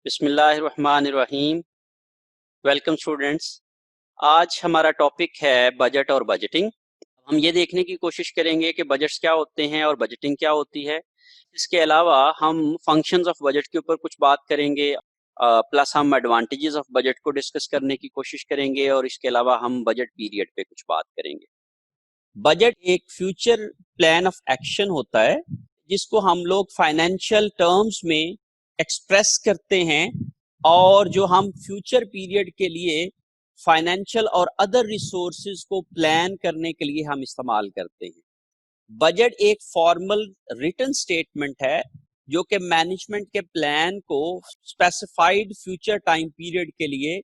बिस्मिल्लाहिर्रहमानिर्रहीम। Welcome students. आज हमारा टॉपिक है बजट और बजटिंग। हम ये देखने की कोशिश करेंगे कि बजट्स क्या होते हैं और बजटिंग क्या होती है। इसके अलावा हम फंक्शंस ऑफ बजट के ऊपर कुछ बात करेंगे, प्लस हम एडवांटेजेस ऑफ बजट को डिस्कस करने की कोशिश करेंगे और इसके अलावा हम बजट पीरियड पे कुछ बात करेंगे। बजट एक फ्यूचर प्लान ऑफ एक्शन होता है जिसको हम लोग फाइनेंशियल टर्म्स में एक्सप्रेस करते हैं और जो हम फ्यूचर पीरियड के लिए फाइनेंशियल और अदर रिसोर्सेज को प्लान करने के लिए हम इस्तेमाल करते हैं। बजट एक फॉर्मल रिटन स्टेटमेंट है जो कि मैनेजमेंट के प्लान को स्पेसिफाइड फ्यूचर टाइम पीरियड के लिए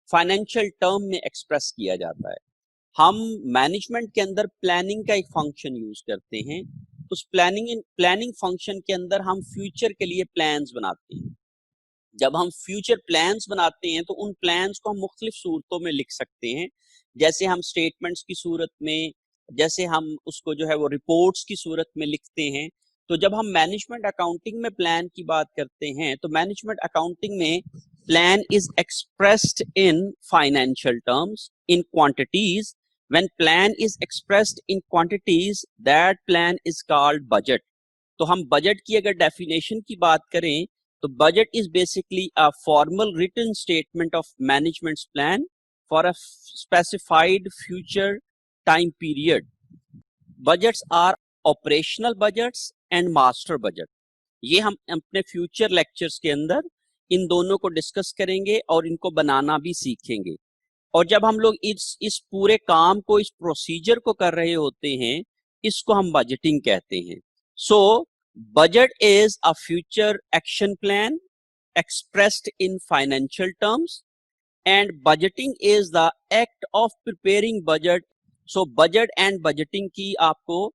फाइनेंशियल टर्म में एक्सप्रेस किया जाता है। हम मैनेजमेंट के अंदर प्लानिंग का एक फंक्शन यूज करते हैं। उस प्लानिंग फंक्शन के अंदर हम फ्यूचर के लिए प्लान्स बनाते हैं। जब हम फ्यूचर प्लान्स बनाते हैं तो उन प्लान्स को हम मुख्तलिफ सूरतों में लिख सकते हैं, जैसे हम स्टेटमेंट्स की सूरत में, जैसे हम उसको जो है वो रिपोर्ट्स की सूरत में लिखते हैं। तो जब हम मैनेजमेंट अकाउंटिंग में प्लान की बात करते हैं तो मैनेजमेंट अकाउंटिंग में plan is expressed in financial terms in quantities. When plan is expressed in quantities, that plan is called budget. तो हम बजट की अगर डेफिनेशन की बात करें तो budget is basically a formal written statement of managements plan for a specified future time period. Budgets are operational budgets and master budget. ये हम अपने फ्यूचर लेक्चर्स के अंदर इन दोनों को डिस्कस करेंगे और इनको बनाना भी सीखेंगे। और जब हम लोग इस पूरे काम को, इस प्रोसीजर को कर रहे होते हैं, इसको हम बजटिंग कहते हैं। So budget is a future action plan expressed in financial terms and budgeting is the act of preparing budget. So budget and budgeting की आपको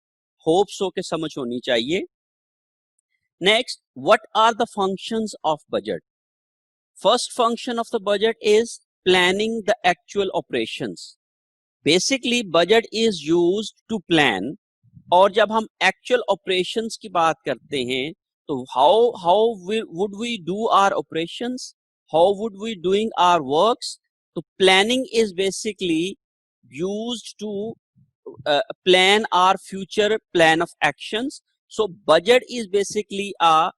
होप्स हो के समझ होनी चाहिए। Next, what are the functions of budget? First function of the budget is planning the actual operations. Basically, budget is used to plan. और जब हम actual operations की बात करते हैं तो how would we do our operations? How would we doing our works? तो planning is basically used to plan our future plan of actions. So budget is basically a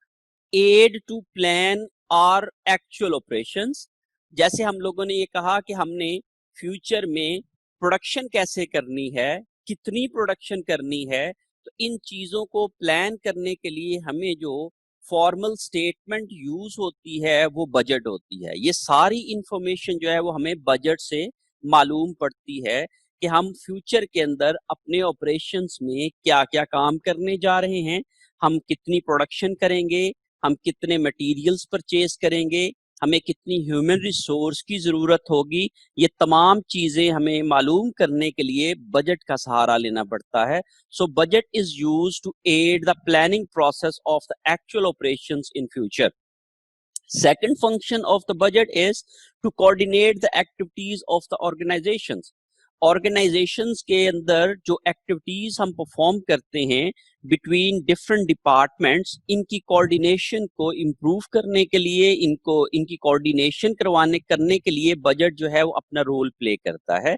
aid to plan और actual operations. जैसे हम लोगों ने ये कहा कि हमने फ्यूचर में प्रोडक्शन कैसे करनी है, कितनी प्रोडक्शन करनी है, तो इन चीजों को प्लान करने के लिए हमें जो फॉर्मल स्टेटमेंट यूज होती है वो बजट होती है। ये सारी इंफॉर्मेशन जो है वो हमें बजट से मालूम पड़ती है कि हम फ्यूचर के अंदर अपने ऑपरेशंस में क्या क्या काम करने जा रहे हैं, हम कितनी प्रोडक्शन करेंगे, हम कितने मटेरियल्स परचेज करेंगे, हमें कितनी ह्यूमन रिसोर्स की जरूरत होगी। ये तमाम चीजें हमें मालूम करने के लिए बजट का सहारा लेना पड़ता है। So budget is used to aid the planning process of the actual operations in future. Second function of the budget is to coordinate the activities of the organizations. Organisations के अंदर जो एक्टिविटीज हम perform करते हैं between different departments, इनकी coordination को improve करने के लिए, इनकी कोऑर्डिनेशन करने के लिए बजट जो है वो अपना रोल प्ले करता है।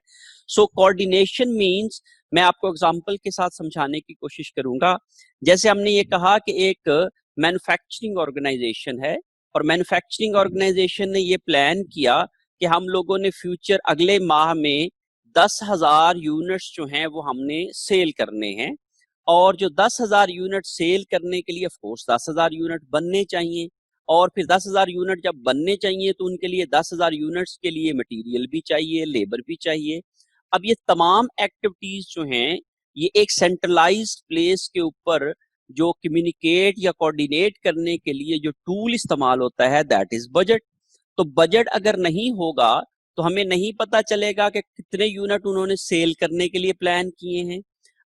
सो कोऑर्डिनेशन मींस, मैं आपको एग्जांपल के साथ समझाने की कोशिश करूंगा। जैसे हमने ये कहा कि एक मैन्युफैक्चरिंग ऑर्गेनाइजेशन है और मैन्युफैक्चरिंग ऑर्गेनाइजेशन ने ये प्लान किया कि हम लोगों ने फ्यूचर अगले माह में 10,000 यूनिट्स जो हैं वो हमने सेल करने हैं। और जो 10,000 यूनिट सेल करने के लिए ऑफ कोर्स 10,000 यूनिट बनने चाहिए, और फिर 10,000 यूनिट जब बनने चाहिए तो उनके लिए 10,000 यूनिट्स के लिए मटेरियल भी चाहिए, लेबर भी चाहिए। अब ये तमाम एक्टिविटीज जो हैं ये एक सेंट्रलाइज्ड प्लेस के ऊपर जो कम्युनिकेट या कोऑर्डिनेट करने के लिए जो टूल इस्तेमाल होता है, दैट इज बजट। तो बजट अगर नहीं होगा तो हमें नहीं पता चलेगा कि कितने यूनिट उन्होंने सेल करने के लिए प्लान किए हैं,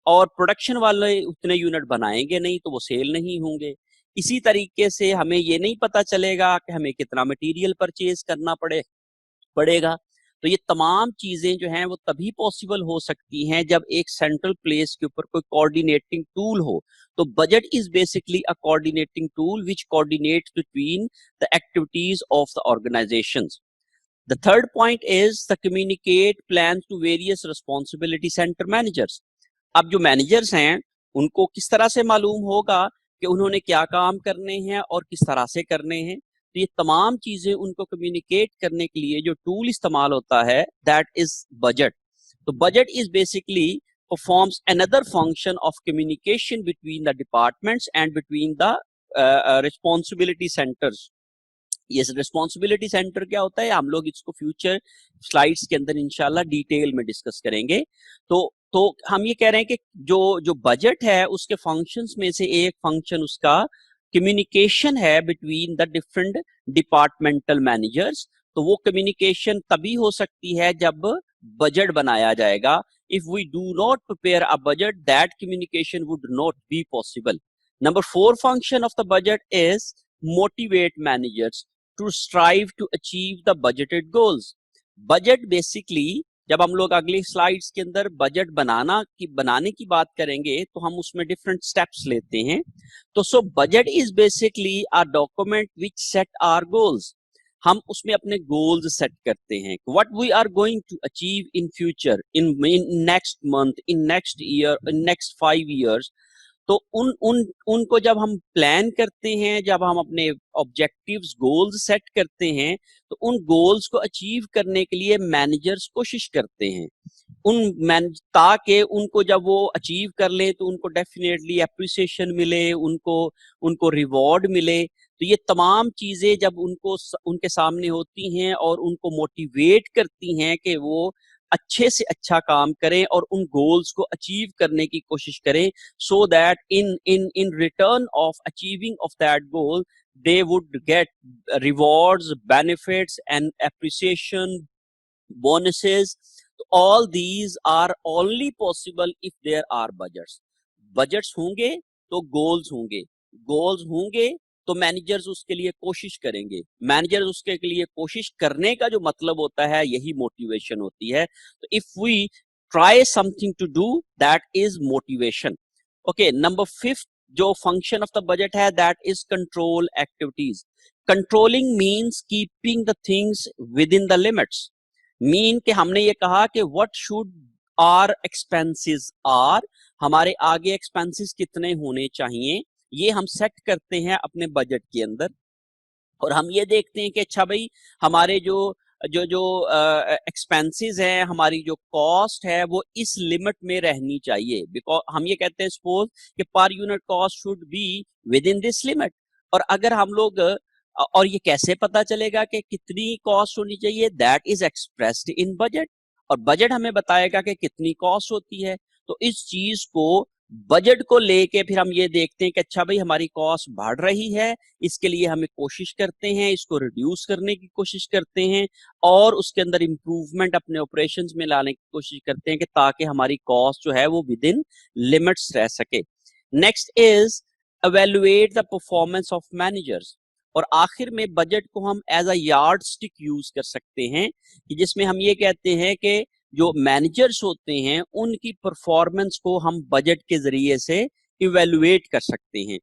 और प्रोडक्शन वाले उतने यूनिट बनाएंगे नहीं तो वो सेल नहीं होंगे। इसी तरीके से हमें ये नहीं पता चलेगा कि हमें कितना मटेरियल परचेज करना पड़ेगा। तो ये तमाम चीजें जो हैं वो तभी पॉसिबल हो सकती हैं जब एक सेंट्रल प्लेस के ऊपर कोई कोऑर्डिनेटिंग टूल हो। तो budget is basically a coordinating tool which coordinates between the activities of the organisations. The third point is the communicate plans to various responsibility center managers. अब जो मैनेजर्स हैं उनको किस तरह से मालूम होगा कि उन्होंने क्या काम करने हैं और किस तरह से करने हैं। तो ये तमाम चीजें उनको कम्युनिकेट करने के लिए जो टूल इस्तेमाल होता है दैट इज बजट। तो budget is basically performs another function of communication between the departments and between the responsibility centers. ये रिस्पॉन्सिबिलिटी सेंटर क्या होता है हम लोग इसको फ्यूचर स्लाइड्स के अंदर इंशाल्लाह डिटेल में डिस्कस करेंगे। तो हम ये कह रहे हैं कि जो जो बजट है उसके फंक्शंस में से एक फंक्शन उसका कम्युनिकेशन है between the different departmental managers. तो वो कम्युनिकेशन तभी हो सकती है जब बजट बनाया जाएगा। If we do not prepare a budget that communication would not be possible. Number 4 function of the budget is motivate managers to strive to achieve the budgeted goals. Budget basically जब हम लोग अगली slides के अंदर budget बनाने की बात करेंगे तो हम उसमें डिफरेंट स्टेप्स लेते हैं। तो so budget is basically a document which set our goals. हम उसमें अपने गोल्स सेट करते हैं what we are going to achieve in future, in next month, in next year, in next 5 years। तो उनको जब हम प्लान करते हैं, जब हम अपने ऑब्जेक्टिव्स गोल्स सेट करते हैं, तो उन गोल्स को अचीव करने के लिए मैनेजर्स कोशिश करते हैं ताकि उनको जब वो अचीव कर ले तो उनको डेफिनेटली अप्रिसिएशन मिले, उनको रिवॉर्ड मिले। तो ये तमाम चीजें जब उनके सामने होती हैं और उनको मोटिवेट करती हैं कि वो अच्छे से अच्छा काम करें और उन गोल्स को अचीव करने की कोशिश करें, so that in return of achieving of that goal they would get rewards, benefits and appreciation, bonuses. All these are only possible if there are budgets होंगे तो goals होंगे तो मैनेजर्स उसके लिए कोशिश करेंगे। मैनेजर्स उसके लिए कोशिश करने का जो मतलब होता है यही मोटिवेशन होती है। तो if we try something to do that is motivation. Okay, number 5 जो फंक्शन ऑफ द बजट है that is control activities. Controlling means keeping the things within the limits. Mean कि हमने ये कहा कि what should are expenses are, हमारे आगे expenses कितने होने चाहिए, ये हम सेट करते हैं अपने बजट के अंदर। और हम ये देखते हैं कि अच्छा भाई हमारे जो जो जो एक्सपेंसेस हैं, हमारी जो कॉस्ट है वो इस लिमिट में रहनी चाहिए। बिकॉज हम ये कहते हैं सपोज कि per unit cost should be with in this limit. और अगर हम लोग और ये कैसे पता चलेगा कि कितनी कॉस्ट होनी चाहिए, that is expressed in budget. और बजट हमें बताएगा कि कितनी कॉस्ट होती है। तो इस चीज को बजट को लेके फिर हम ये देखते हैं कि अच्छा भाई हमारी कॉस्ट बढ़ रही है, इसके लिए हमें कोशिश करते हैं, इसको रिड्यूस करने की कोशिश करते हैं और उसके अंदर इंप्रूवमेंट अपने ऑपरेशंस में लाने की कोशिश करते हैं कि ताकि हमारी कॉस्ट जो है वो विद इन लिमिट्स रह सके। Next is evaluate the performance of managers. और आखिर में बजट को हम as a yardstick use कर सकते हैं कि जिसमें हम ये कहते हैं कि जो मैनेजर्स होते हैं उनकी परफॉर्मेंस को हम बजट के जरिए से इवेलुएट कर सकते हैं।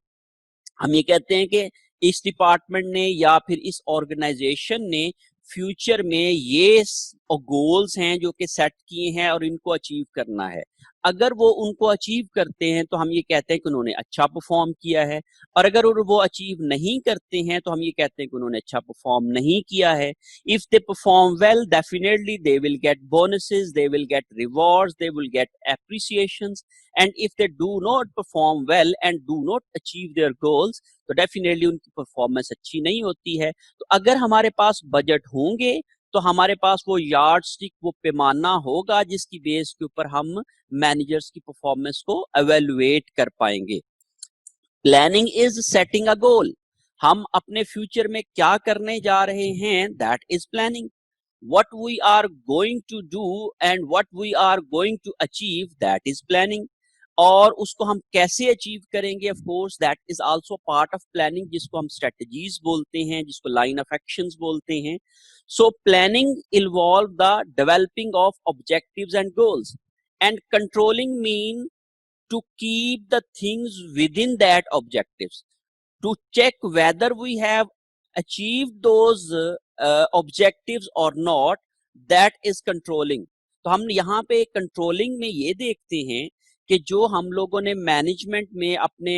हम ये कहते हैं कि इस डिपार्टमेंट ने या फिर इस ऑर्गेनाइजेशन ने फ्यूचर में ये गोल्स हैं जो कि सेट किए हैं और इनको अचीव करना है। अगर वो उनको अचीव करते हैं तो हम ये कहते हैं कि उन्होंने अच्छा परफॉर्म किया है, और अगर वो अचीव नहीं करते हैं तो हम ये कहते हैं कि उन्होंने अच्छा परफॉर्म नहीं किया है। If they perform well definitely they will get bonuses, they will get rewards, they will get appreciations. And if they do not perform well and do not achieve their goals तो definitely उनकी performance अच्छी नहीं होती है। तो अगर हमारे पास बजट होंगे तो हमारे पास वो यार्ड स्टिक, वो पैमाना होगा जिसकी बेस के ऊपर हम मैनेजर्स की परफॉर्मेंस को एवेलुएट कर पाएंगे। प्लानिंग इज सेटिंग अ गोल। हम अपने फ्यूचर में क्या करने जा रहे हैं that is planning. what we are going to do and what we are going to achieve that is planning। और उसको हम कैसे अचीव करेंगे, of course that is also part of planning, जिसको हम स्ट्रेटजीज बोलते हैं, जिसको लाइन ऑफ एक्शंस बोलते हैं। So planning involve the developing of objectives and goals, and controlling mean to keep the things within that objectives, to check whether we have achieved those objectives or not, that is controlling। तो हम यहाँ पे controlling में ये देखते हैं कि जो हम लोगों ने मैनेजमेंट में अपने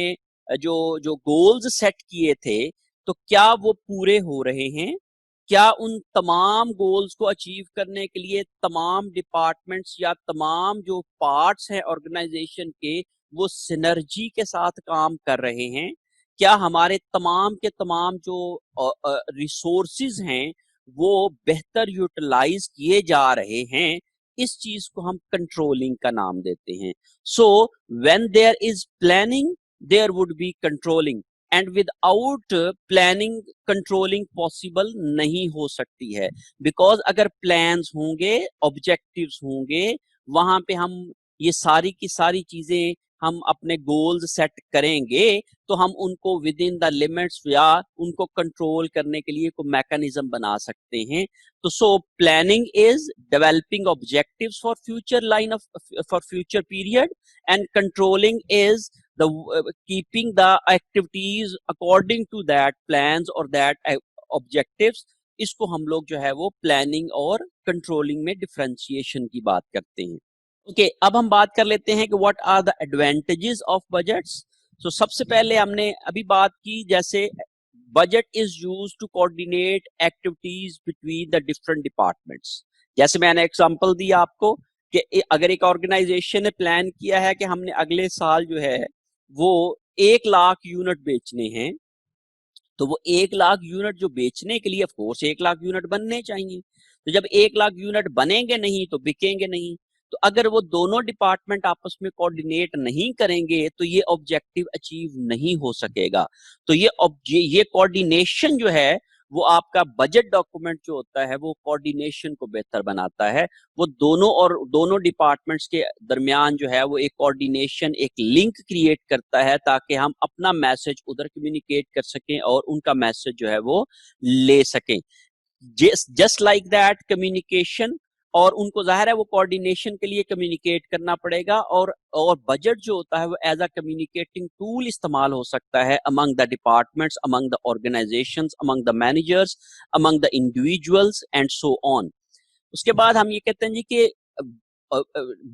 जो जो गोल्स सेट किए थे, तो क्या वो पूरे हो रहे हैं, क्या उन तमाम गोल्स को अचीव करने के लिए तमाम डिपार्टमेंट्स या तमाम जो पार्ट्स हैं ऑर्गेनाइजेशन के, वो सिनर्जी के साथ काम कर रहे हैं, क्या हमारे तमाम के तमाम जो रिसोर्सेज हैं वो बेहतर यूटिलाइज किए जा रहे हैं। इस चीज को हम कंट्रोलिंग का नाम देते हैं। So when there is planning there would be controlling, and without planning controlling possible नहीं हो सकती है, बिकॉज अगर प्लान्स होंगे, ऑब्जेक्टिव्स होंगे, वहां पे हम ये सारी की सारी चीजें हम अपने गोल्स सेट करेंगे, तो हम उनको विद इन द लिमिट्स या उनको कंट्रोल करने के लिए कोई मैकेनिज्म बना सकते हैं। तो so planning is developing objectives for future line of for future period, and controlling is the keeping the activities according to that plans or that objectives। इसको हम लोग जो है वो प्लानिंग और कंट्रोलिंग में डिफरेंशिएशन की बात करते हैं। ओके, अब हम बात कर लेते हैं कि what are the advantages of budgets. So सबसे पहले हमने अभी बात की, जैसे budget is used to coordinate activities between the different departments. जैसे मैंने एग्जांपल दिया आपको कि अगर एक ऑर्गेनाइजेशन ने प्लान किया है कि हमने अगले साल जो है वो 1 लाख यूनिट बेचने हैं, तो वो 1 लाख यूनिट जो बेचने के लिए ऑफ कोर्स 1 लाख यूनिट बनने चाहिए। तो जब 1 लाख यूनिट बनेंगे नहीं तो बिकेंगे नहीं। तो अगर वो दोनों डिपार्टमेंट आपस में कोऑर्डिनेट नहीं करेंगे तो ये ऑब्जेक्टिव अचीव नहीं हो सकेगा। तो ये कोऑर्डिनेशन जो है वो आपका बजट डॉक्यूमेंट जो होता है वो कोऑर्डिनेशन को बेहतर बनाता है। वो दोनों डिपार्टमेंट्स के दरमियान जो है वो एक कोऑर्डिनेशन, एक लिंक क्रिएट करता है, ताकि हम अपना मैसेज उधर कम्युनिकेट कर सकें और उनका मैसेज जो है वो ले सकें। जस्ट लाइक दैट कम्युनिकेशन, और उनको जाहिर है वो कोऑर्डिनेशन के लिए कम्युनिकेट करना पड़ेगा, और बजट जो होता है वो एज अ कम्युनिकेटिंग टूल इस्तेमाल हो सकता है among the departments, among the organizations, among the managers, among the individuals and so on. उसके बाद हम ये कहते हैं जी कि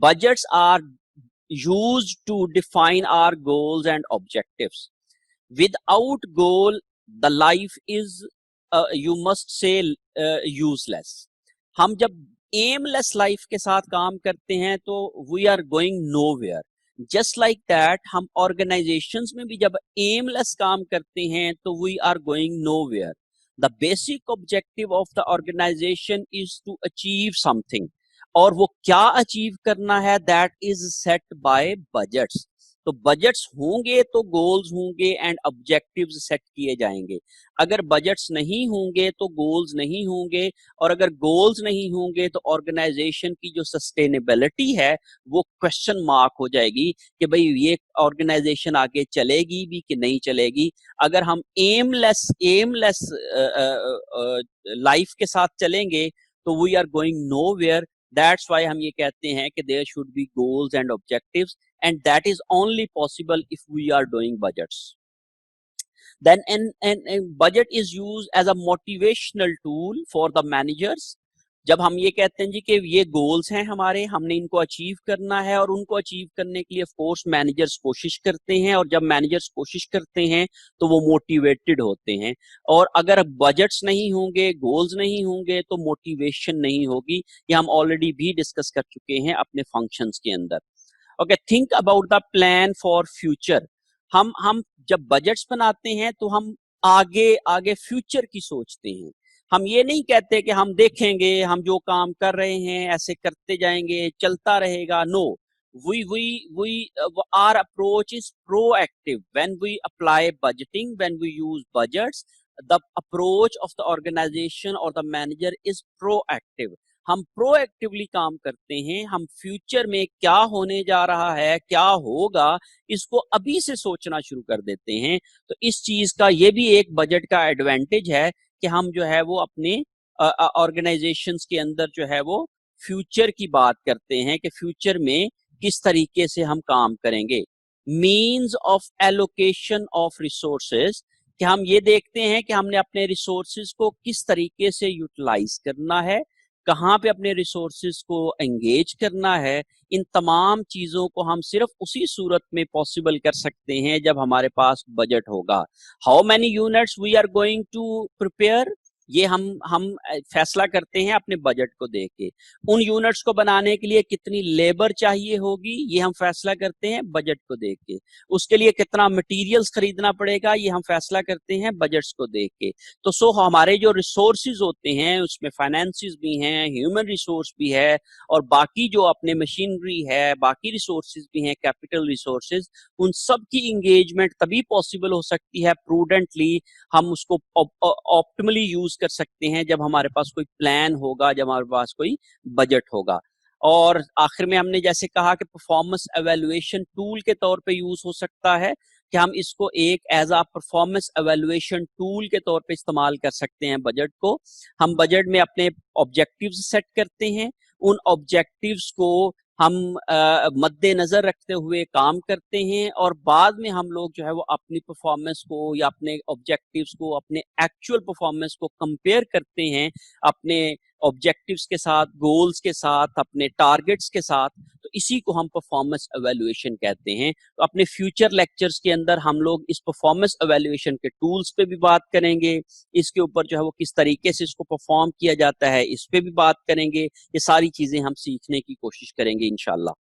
budgets are used to define our goals and objectives. Without goal the life is you must say useless. हम जब एमलेस लाइफ के साथ काम करते हैं तो we are going nowhere. Just like that हम ऑर्गेनाइजेशंस में भी जब एमलेस काम करते हैं तो we are going nowhere. The basic objective of the organization is to achieve something, और वो क्या अचीव करना है that is set by budgets. तो बजट्स होंगे तो गोल्स होंगे एंड ऑब्जेक्टिव्स सेट किए जाएंगे। अगर बजट्स नहीं होंगे तो गोल्स नहीं होंगे, और अगर गोल्स नहीं होंगे तो ऑर्गेनाइजेशन की जो सस्टेनेबिलिटी है वो क्वेश्चन मार्क हो जाएगी कि भाई ये ऑर्गेनाइजेशन आगे चलेगी भी कि नहीं चलेगी। अगर हम एमलेस लाइफ के साथ चलेंगे तो we are going nowhere. That's why हम ये कहते हैं कि there should be goals and objectives, and that is only possible if we are doing budgets। Then and budget is used as a motivational tool for the managers। जब हम ये कहते हैं जी कि ये गोल्स हैं हमारे, हमने इनको अचीव करना है, और उनको अचीव करने के लिए ऑफ कोर्स मैनेजर्स कोशिश करते हैं, और जब मैनेजर्स कोशिश करते हैं तो वो मोटिवेटेड होते हैं। और अगर बजट्स नहीं होंगे, गोल्स नहीं होंगे तो मोटिवेशन नहीं होगी। ये हम ऑलरेडी भी डिस्कस कर चुके हैं अपने फंक्शंस के अंदर। Okay, think about the plan for future. हम जब बजट्स बनाते हैं तो हम आगे फ्यूचर की सोचते हैं। हम ये नहीं कहते कि हम देखेंगे, हम जो काम कर रहे हैं ऐसे करते जाएंगे, चलता रहेगा। No, we our approach is proactive when we apply budgeting, when we use budgets। The approach of the organization or the manager is proactive। हम प्रोएक्टिवली काम करते हैं, हम फ्यूचर में क्या होने जा रहा है, क्या होगा, इसको अभी से सोचना शुरू कर देते हैं। तो इस चीज का ये भी एक बजट का एडवांटेज है कि हम जो है वो अपने ऑर्गेनाइजेशंस के अंदर जो है वो फ्यूचर की बात करते हैं कि फ्यूचर में किस तरीके से हम काम करेंगे। Means of allocation of resources, कि हम ये देखते हैं कि हमने अपने रिसोर्सेज को किस तरीके से यूटिलाइज करना है, कहाँ पे अपने रिसोर्सेज को एंगेज करना है। इन तमाम चीजों को हम सिर्फ उसी सूरत में पॉसिबल कर सकते हैं जब हमारे पास बजट होगा। How many units we are going to prepare, ये हम फैसला करते हैं अपने बजट को देख के। उन यूनिट्स को बनाने के लिए कितनी लेबर चाहिए होगी, ये हम फैसला करते हैं बजट को देख के। उसके लिए कितना मटेरियल्स खरीदना पड़ेगा, ये हम फैसला करते हैं बजट्स को देख के। तो सो हमारे जो रिसोर्सेज होते हैं उसमें फाइनेंसिस भी हैं, ह्यूमन रिसोर्स भी है, और बाकी जो अपने मशीनरी है, बाकी रिसोर्सेज भी हैं, कैपिटल रिसोर्सेज, उन सब की इंगेजमेंट तभी पॉसिबल हो सकती है प्रूडेंटली। हम उसको ऑप्टिमली यूज कर सकते हैं जब हमारे पास कोई प्लान होगा, जब हमारे पास कोई बजट होगा। और आखिर में हमने जैसे कहा कि परफॉर्मेंस एवेल्युएशन टूल के तौर पे यूज हो सकता है, कि हम इसको एक as a performance evaluation tool के तौर पे इस्तेमाल कर सकते हैं बजट को। हम बजट में अपने ऑब्जेक्टिव्स सेट करते हैं, उन ऑब्जेक्टिव्स को हम मद्देनजर रखते हुए काम करते हैं, और बाद में हम लोग जो है वो अपनी परफॉर्मेंस को या अपने ऑब्जेक्टिव्स को अपने एक्चुअल परफॉर्मेंस को कंपेयर करते हैं अपने ऑब्जेक्टिव्स के साथ, गोल्स के साथ, अपने टारगेट्स के साथ। तो इसी को हम परफॉर्मेंस एवेल्युएशन कहते हैं। तो अपने फ्यूचर लेक्चर्स के अंदर हम लोग इस परफॉर्मेंस एवेल्युएशन के टूल्स पे भी बात करेंगे, इसके ऊपर जो है वो किस तरीके से इसको परफॉर्म किया जाता है इस पे भी बात करेंगे। ये सारी चीजें हम सीखने की कोशिश करेंगे इंशाल्लाह।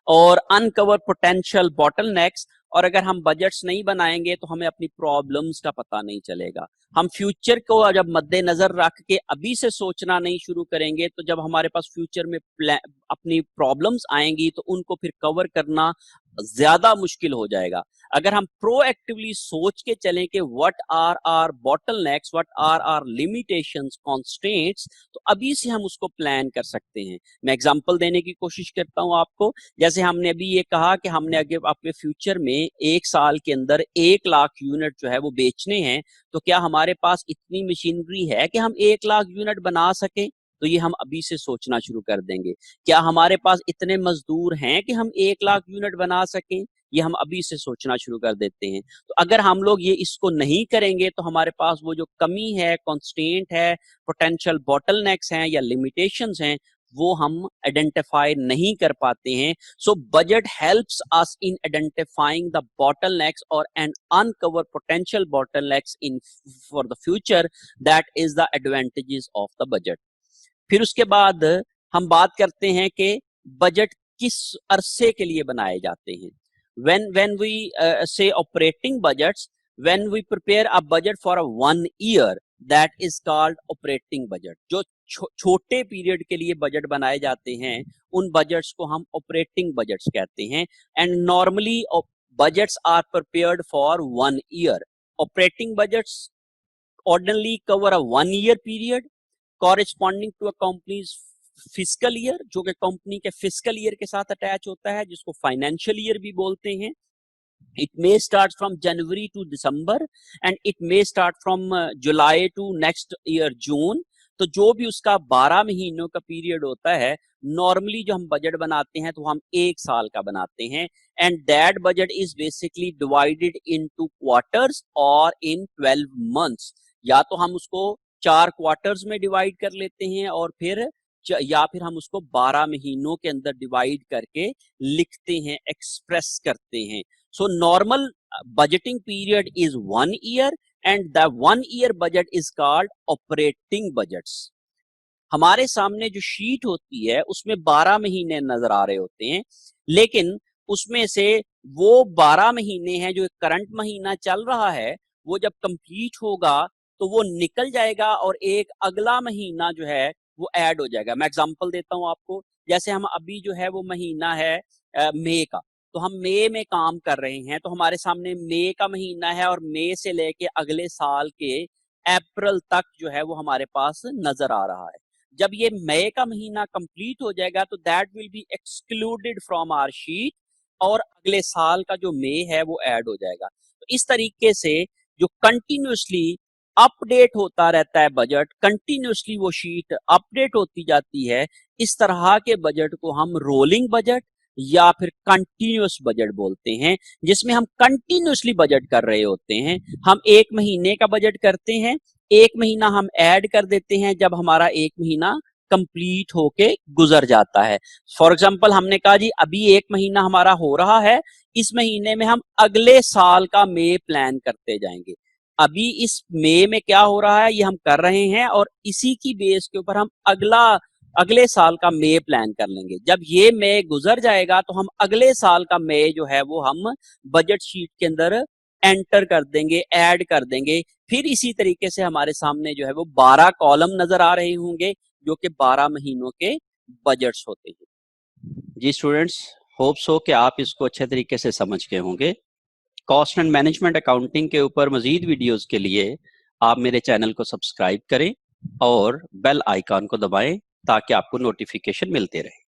और अनकवर पोटेंशियल बॉटलनेक्स, और अगर हम बजट्स नहीं बनाएंगे तो हमें अपनी प्रॉब्लम्स का पता नहीं चलेगा। हम फ्यूचर को जब मद्देनजर रख के अभी से सोचना नहीं शुरू करेंगे तो जब हमारे पास फ्यूचर में अपनी प्रॉब्लम्स आएंगी तो उनको फिर कवर करना ज्यादा मुश्किल हो जाएगा। अगर हम प्रोएक्टिवली सोच के चलें कि what are are bottlenecks, what are are limitations, constraints, तो अभी से हम उसको प्लान कर सकते हैं। मैं एग्जांपल देने की कोशिश करता हूं आपको। जैसे हमने अभी ये कहा कि हमने आगे अपने फ्यूचर में 1 साल के अंदर 1 लाख यूनिट जो है वो बेचने हैं, तो क्या हमारे पास इतनी मशीनरी है कि हम 1 लाख यूनिट बना सकें? तो ये हम अभी से सोचना शुरू कर देंगे। क्या हमारे पास इतने मजदूर हैं कि हम 1 लाख यूनिट बना सकें? ये हम अभी से सोचना शुरू कर देते हैं। तो अगर हम लोग ये इसको नहीं करेंगे तो हमारे पास वो जो कमी है, कॉन्स्टेंट है, पोटेंशियल बॉटलनेक्स हैं या लिमिटेशंस हैं, वो हम आइडेंटिफाई नहीं कर पाते हैं। So budget helps us in identifying the bottlenecks और and uncover potential bottlenecks in for the future. That is the advantages of the budget. फिर उसके बाद हम बात करते हैं कि बजट किस अरसे के लिए बनाए जाते हैं। when we say operating budgets, when we prepare a budget for a 1 year, that is called operating budget। जो छोटे पीरियड के लिए बजट बनाए जाते हैं उन बजट्स को हम ऑपरेटिंग बजट्स कहते हैं। And normally budgets are prepared for 1 year। Operating budgets ordinarily cover a 1 year period corresponding to a company's fiscal year, जो कि कंपनी के फिस्कल ईयर के साथ अटैच होता है, जिसको फाइनेंशियल ईयर भी बोलते हैं। It may start from January to December and it may start from July to next year June. तो जो भी उसका 12 महीनों का पीरियड होता है, नॉर्मली जो हम बजट बनाते हैं तो हम 1 साल का बनाते हैं। And that budget is basically divided into quarters और इन 12 मंथ्स। या तो हम उसको 4 क्वार्टर्स में डिवाइड कर लेते हैं और फिर या फिर हम उसको 12 महीनों के अंदर डिवाइड करके लिखते हैं, एक्सप्रेस करते हैं। So normal budgeting period is 1 year and the 1 year budget is called operating budgets. हमारे सामने जो शीट होती है उसमें 12 महीने नजर आ रहे होते हैं, लेकिन उसमें से वो 12 महीने हैं जो करंट महीना चल रहा है, वो जब कंप्लीट होगा तो वो निकल जाएगा और एक अगला महीना जो है वो ऐड हो जाएगा। मैं एग्जांपल देता हूं आपको। जैसे हम अभी जो है वो महीना है मई का, तो हम मई में काम कर रहे हैं, तो हमारे सामने मई का महीना है और मई से लेके अगले साल के अप्रैल तक जो है वो हमारे पास नजर आ रहा है। जब ये मई का महीना कंप्लीट हो जाएगा तो that will be excluded from our sheet और अगले साल का जो मई है वो ऐड हो जाएगा। तो इस तरीके से जो कंटिन्यूसली अपडेट होता रहता है बजट, कंटिन्यूसली वो शीट अपडेट होती जाती है, इस तरह के बजट को हम रोलिंग बजट या फिर कंटिन्यूस बजट बोलते हैं, जिसमें हम कंटिन्यूसली बजट कर रहे होते हैं। हम एक महीने का बजट करते हैं, एक महीना हम ऐड कर देते हैं जब हमारा एक महीना कंप्लीट होके गुजर जाता है। फॉर एग्जाम्पल हमने कहा जी अभी एक महीना हमारा हो रहा है, इस महीने में हम अगले साल का मई प्लान करते जाएंगे। अभी इस मई में क्या हो रहा है ये हम कर रहे हैं और इसी की बेस के ऊपर हम अगले साल का मई प्लान कर लेंगे। जब ये मई गुजर जाएगा तो हम अगले साल का मई जो है वो हम बजट शीट के अंदर एंटर कर देंगे, ऐड कर देंगे। फिर इसी तरीके से हमारे सामने जो है वो 12 कॉलम नजर आ रहे होंगे जो कि 12 महीनों के बजट्स होते हैं। जी स्टूडेंट्स, होप सो कि आप इसको अच्छे तरीके से समझ गए होंगे। कॉस्ट एंड मैनेजमेंट अकाउंटिंग के ऊपर मजीद वीडियोस के लिए आप मेरे चैनल को सब्सक्राइब करें और बेल आइकॉन को दबाएं ताकि आपको नोटिफिकेशन मिलते रहे।